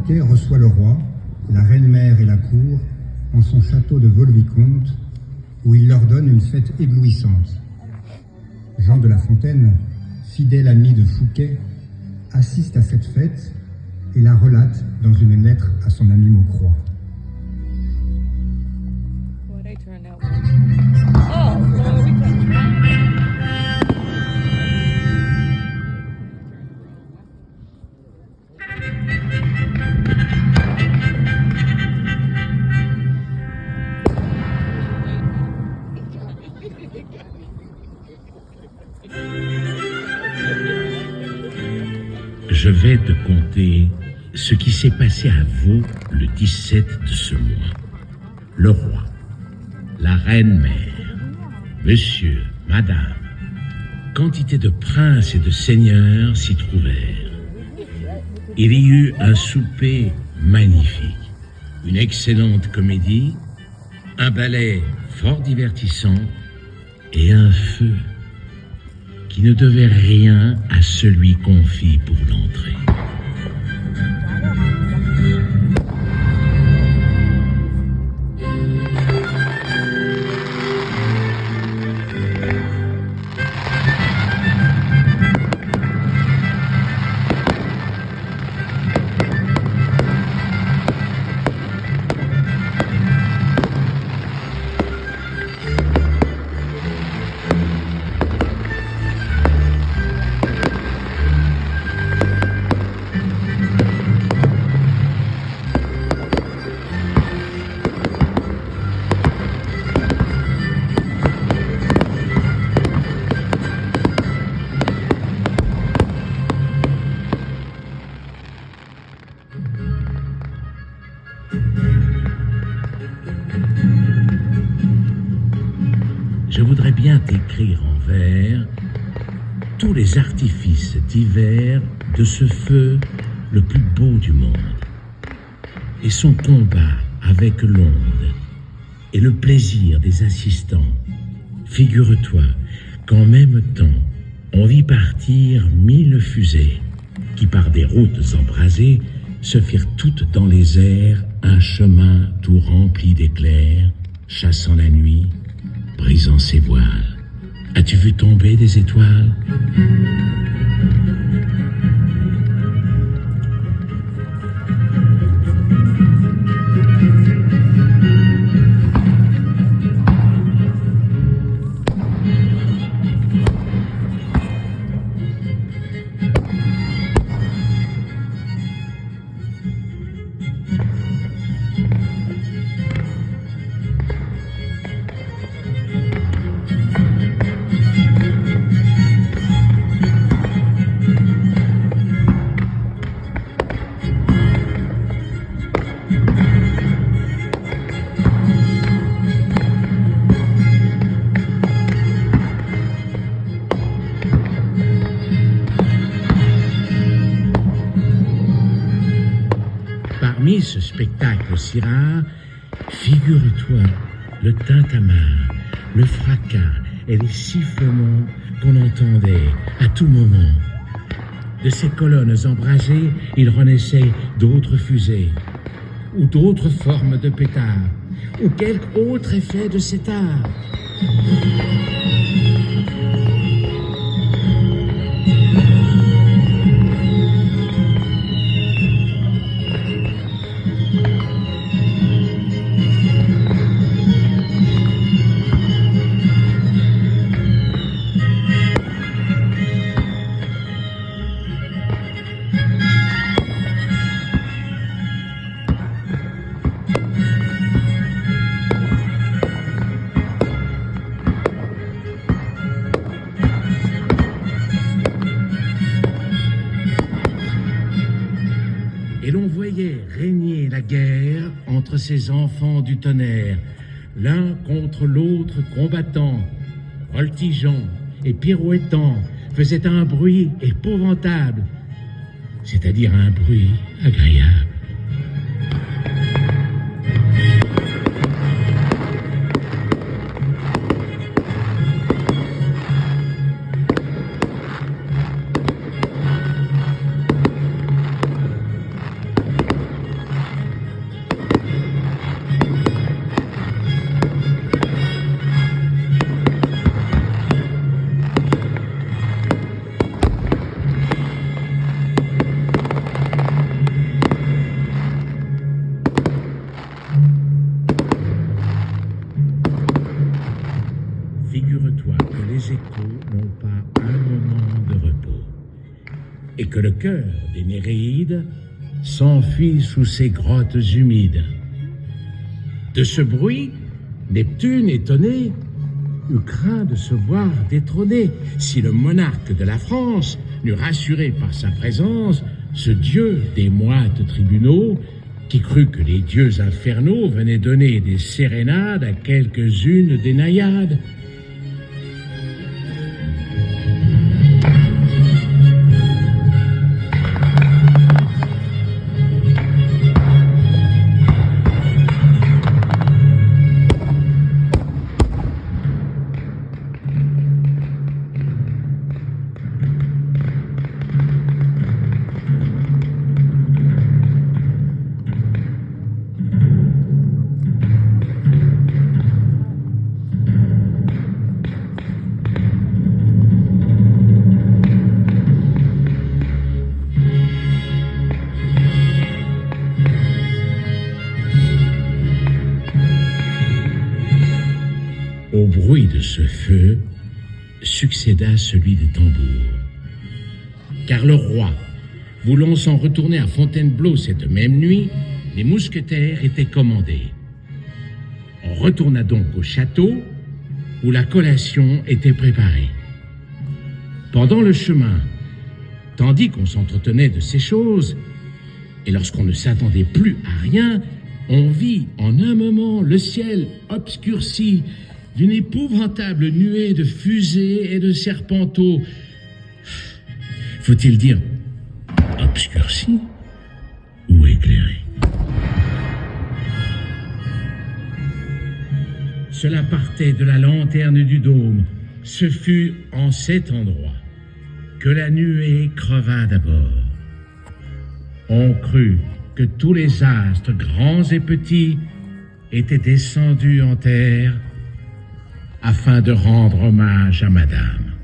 Fouquet reçoit le roi, la reine-mère et la cour en son château de Vaux-le-Vicomte, où il leur donne une fête éblouissante. Jean de La Fontaine, fidèle ami de Fouquet, assiste à cette fête et la relate dans une lettre à son ami Maucroix. Je vais te conter ce qui s'est passé à Vaux le 17 de ce mois. Le roi, la reine-mère, monsieur, madame, quantité de princes et de seigneurs s'y trouvèrent. Il y eut un souper magnifique, une excellente comédie, un ballet fort divertissant et un feu qui ne devait rien à celui qu'on fit pour l'entrée. Je voudrais bien t'écrire en vers tous les artifices divers de ce feu le plus beau du monde, et son combat avec l'onde, et le plaisir des assistants. Figure-toi qu'en même temps, on vit partir 1000 fusées, qui par des routes embrasées se firent toutes dans les airs un chemin tout rempli d'éclairs, chassant la nuit, brisant ses voiles. As-tu vu tomber des étoiles ? Parmi ce spectacle si rare, figure-toi le tintamarre, le fracas et les sifflements qu'on entendait à tout moment. De ces colonnes embrasées, il renaissait d'autres fusées, ou d'autres formes de pétards, ou quelque autre effet de cet art. Et l'on voyait régner la guerre entre ces enfants du tonnerre, l'un contre l'autre combattant, voltigeant et pirouettant, faisait un bruit épouvantable, c'est-à-dire un bruit agréable. que le cœur des Néréides s'enfuit sous ces grottes humides. De ce bruit, Neptune, étonné, eut craint de se voir détrôné si le monarque de la France n'eût rassuré par sa présence ce dieu des moites tribunaux qui crut que les dieux infernaux venaient donner des sérénades à quelques-unes des naïades. Au bruit de ce feu succéda celui des tambours. Car le roi, voulant s'en retourner à Fontainebleau cette même nuit, les mousquetaires étaient commandés. On retourna donc au château où la collation était préparée. Pendant le chemin, tandis qu'on s'entretenait de ces choses, et lorsqu'on ne s'attendait plus à rien, on vit en un moment le ciel obscurci d'une épouvantable nuée de fusées et de serpenteaux. Faut-il dire obscurci ou éclairé? Cela partait de la lanterne du dôme. Ce fut en cet endroit que la nuée creva d'abord. On crut que tous les astres, grands et petits, étaient descendus en terre afin de rendre hommage à Madame.